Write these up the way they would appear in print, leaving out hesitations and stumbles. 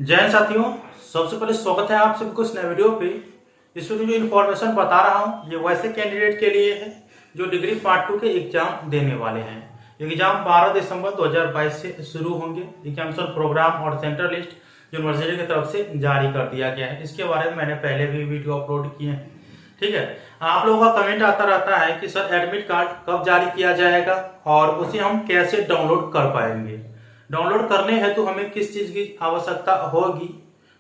जय हिंद साथियों। सबसे पहले स्वागत है आप सबको इस नए वीडियो पे। इस वीडियो जो इन्फॉर्मेशन बता रहा हूँ ये वैसे कैंडिडेट के लिए है जो डिग्री पार्ट 2 के एग्जाम देने वाले हैं। एग्जाम 12 दिसंबर 2022 से शुरू होंगे। एग्जामिनेशन प्रोग्राम और सेंट्रल लिस्ट यूनिवर्सिटी की तरफ से जारी कर दिया गया है। इसके बारे में मैंने पहले भी वीडियो अपलोड किए हैं। ठीक है, आप लोगों का कमेंट आता रहता है कि सर एडमिट कार्ड कब जारी किया जाएगा और उसे हम कैसे डाउनलोड कर पाएंगे। डाउनलोड करने हेतु हमें किस चीज की आवश्यकता होगी,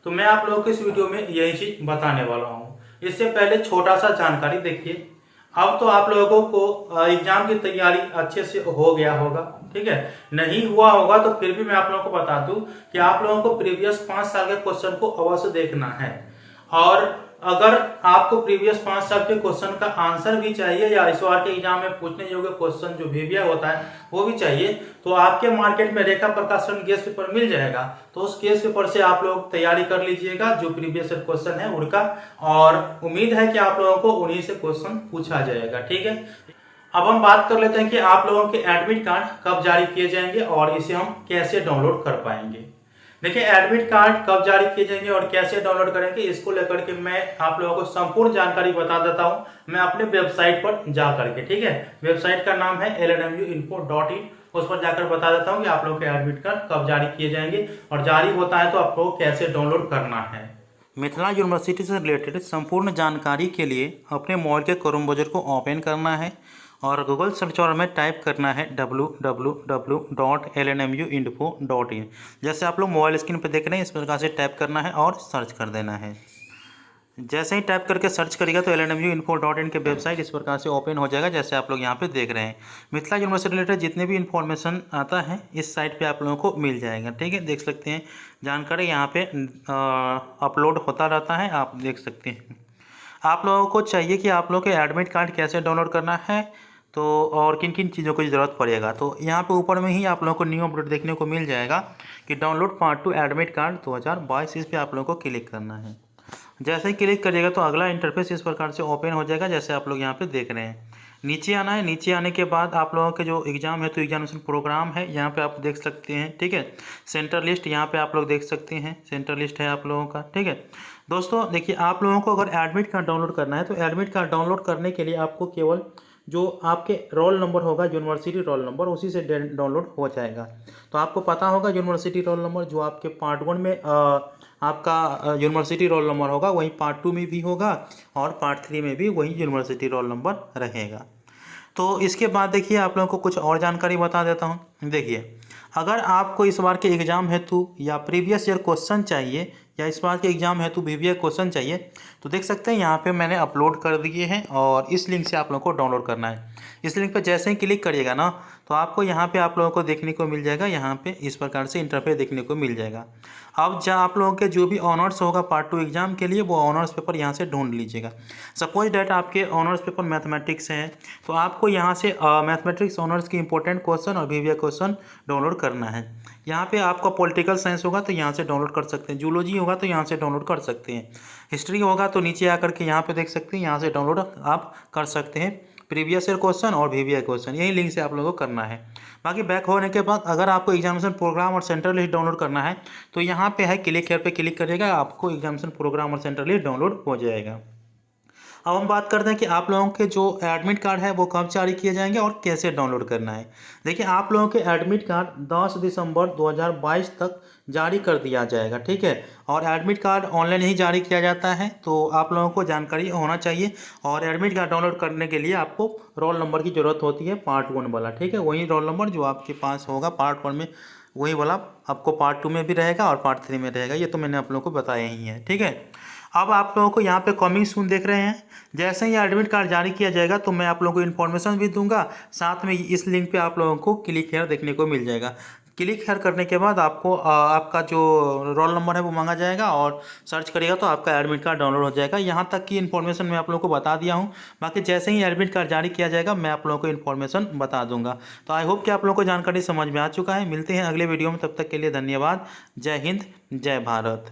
तो मैं आप लोगों को इस वीडियो में यही चीज बताने वाला हूँ। इससे पहले छोटा सा जानकारी देखिए। अब तो आप लोगों को एग्जाम की तैयारी अच्छे से हो गया होगा। ठीक है, नहीं हुआ होगा तो फिर भी मैं आप लोगों को बता दूं कि आप लोगों को प्रीवियस 5 साल के क्वेश्चन को अवश्य देखना है। और अगर आपको प्रीवियस 5 साल के क्वेश्चन का आंसर भी चाहिए या इस बार के एग्जाम में पूछने योग्य क्वेश्चन जो भी होता है वो भी चाहिए, तो आपके मार्केट में रेखा प्रकाशन गेस्ट पेपर मिल जाएगा। तो उस गेस्ट पेपर से आप लोग तैयारी कर लीजिएगा जो प्रीवियस क्वेश्चन है उनका, और उम्मीद है कि आप लोगों को उन्हीं से क्वेश्चन पूछा जाएगा। ठीक है, अब हम बात कर लेते हैं कि आप लोगों के एडमिट कार्ड कब जारी किए जाएंगे और इसे हम कैसे डाउनलोड कर पाएंगे। देखिए, एडमिट कार्ड कब जारी किए जाएंगे और कैसे डाउनलोड करेंगे इसको लेकर के मैं आप लोगों को संपूर्ण जानकारी बता देता हूं मैं अपने वेबसाइट पर जा करके। ठीक है, वेबसाइट का नाम है lnmuinfo.in। उस पर जाकर बता देता हूं कि आप लोगों के एडमिट कार्ड कब जारी किए जाएंगे और जारी होता है तो आपको कैसे डाउनलोड करना है। मिथिला यूनिवर्सिटी से रिलेटेड संपूर्ण जानकारी के लिए अपने मोबाइल के क्रोम ब्राउज़र को ओपन करना है और गूगल सर्च बार में टाइप करना है www.lnmuinfo.in। जैसे आप लोग मोबाइल स्क्रीन पर देख रहे हैं इस प्रकार से टाइप करना है और सर्च कर देना है। जैसे ही टाइप करके सर्च करिएगा तो lnmuinfo.in के वेबसाइट इस प्रकार से ओपन हो जाएगा जैसे आप लोग यहाँ पे देख रहे हैं। मिथिला यूनिवर्सिटी रिलेटेड जितने भी इन्फॉर्मेशन आता है इस साइट पे आप लोगों को मिल जाएगा। ठीक है, देख सकते हैं जानकारी यहाँ पे अपलोड होता रहता है, आप देख सकते हैं। आप लोगों को चाहिए कि आप लोगों के एडमिट कार्ड कैसे डाउनलोड करना है तो और किन किन चीज़ों की ज़रूरत पड़ेगा, तो यहाँ पे ऊपर में ही आप लोगों को न्यू अपडेट देखने को मिल जाएगा कि डाउनलोड पार्ट 2 एडमिट कार्ड 2022। इस पर आप लोगों को क्लिक करना है। जैसे ही क्लिक करिएगा तो अगला इंटरफेस इस प्रकार से ओपन हो जाएगा जैसे आप लोग यहाँ पे देख रहे हैं। नीचे आना है, नीचे आने के बाद आप लोगों के जो एग्ज़ाम है तो एग्जामिनेशन प्रोग्राम है यहाँ पे आप देख सकते हैं। ठीक है, सेंटर लिस्ट यहाँ पे आप लोग देख सकते हैं, सेंटर लिस्ट है आप लोगों का। ठीक है दोस्तों, देखिए आप लोगों को अगर एडमिट कार्ड डाउनलोड करना है तो एडमिट कार्ड डाउनलोड करने के लिए आपको केवल जो आपके रोल नंबर होगा यूनिवर्सिटी रोल नंबर उसी से डाउनलोड हो जाएगा। तो आपको पता होगा यूनिवर्सिटी रोल नंबर जो आपके पार्ट 1 में आपका यूनिवर्सिटी रोल नंबर होगा वही पार्ट 2 में भी होगा और पार्ट 3 में भी वही यूनिवर्सिटी रोल नंबर रहेगा। तो इसके बाद देखिए आप लोगों को कुछ और जानकारी बता देता हूँ। देखिए, अगर आपको इस बार के एग्ज़ाम हेतु या प्रीवियस ईयर क्वेश्चन चाहिए या इस बार के एग्ज़ाम हेतु VVI क्वेश्चन चाहिए तो देख सकते हैं यहाँ पे मैंने अपलोड कर दिए हैं और इस लिंक से आप लोगों को डाउनलोड करना है। इस लिंक पर जैसे ही क्लिक करिएगा ना तो आपको यहाँ पे आप लोगों को देखने को मिल जाएगा, यहाँ पे इस प्रकार से इंटरफेस देखने को मिल जाएगा। अब जहाँ आप लोगों के जो भी ऑनर्स होगा पार्ट 2 एग्जाम के लिए वो ऑनर्स पेपर यहाँ से ढूंढ लीजिएगा। सपोज डैट आपके ऑनर्स पेपर मैथमेटिक्स हैं तो आपको यहाँ से मैथमेटिक्स ऑनर्स की इंपॉर्टेंट क्वेश्चन और VVI क्वेश्चन डाउनलोड करना है। यहाँ पे आपका पॉलिटिकल साइंस होगा तो यहाँ से डाउनलोड कर सकते हैं, जूलॉजी होगा तो यहाँ से डाउनलोड कर सकते हैं, हिस्ट्री होगा तो नीचे आकर के यहाँ पे देख सकते हैं, यहाँ से डाउनलोड आप कर सकते हैं प्रीवियस ईयर क्वेश्चन और VVI क्वेश्चन। यही लिंक से आप लोगों को करना है। बाकी बैक होने के बाद अगर आपको एग्जामिनेशन प्रोग्राम और सेंट्रल लिस्ट डाउनलोड करना है तो यहाँ पे है क्लिक हेयर पे क्लिक करिएगा, आपको एग्जामिनेशन प्रोग्राम और सेंट्रल लिस्ट डाउनलोड हो जाएगा। अब हम बात करते हैं कि आप लोगों के जो एडमिट कार्ड है वो कब जारी किए जाएंगे और कैसे डाउनलोड करना है। देखिए, आप लोगों के एडमिट कार्ड 10 दिसंबर 2022 तक जारी कर दिया जाएगा। ठीक है, और एडमिट कार्ड ऑनलाइन ही जारी किया जाता है तो आप लोगों को जानकारी होना चाहिए। और एडमिट कार्ड डाउनलोड करने के लिए आपको रोल नंबर की ज़रूरत होती है पार्ट 1 वाला। ठीक है, वही रोल नंबर जो आपके पास होगा पार्ट 1 में वही वाला आपको पार्ट 2 में भी रहेगा और पार्ट 3 में रहेगा। ये तो मैंने आप लोगों को बताया ही है। ठीक है, अब आप लोगों को यहाँ पे कमिंग सून देख रहे हैं। जैसे ही एडमिट कार्ड जारी किया जाएगा तो मैं आप लोगों को इन्फॉर्मेशन भी दूंगा, साथ में इस लिंक पे आप लोगों को क्लिक हेयर देखने को मिल जाएगा। क्लिक हेयर करने के बाद आपको आपका जो रोल नंबर है वो मांगा जाएगा और सर्च करिएगा तो आपका एडमिट कार्ड डाउनलोड हो जाएगा। यहाँ तक की इन्फॉर्मेशन मैं आप लोगों को बता दिया हूँ। बाकी जैसे ही एडमिट कार्ड जारी किया जाएगा मैं आप लोगों को इन्फॉर्मेशन बता दूंगा। तो आई होप कि आप लोगों को जानकारी समझ में आ चुका है। मिलते हैं अगले वीडियो में, तब तक के लिए धन्यवाद। जय हिंद, जय भारत।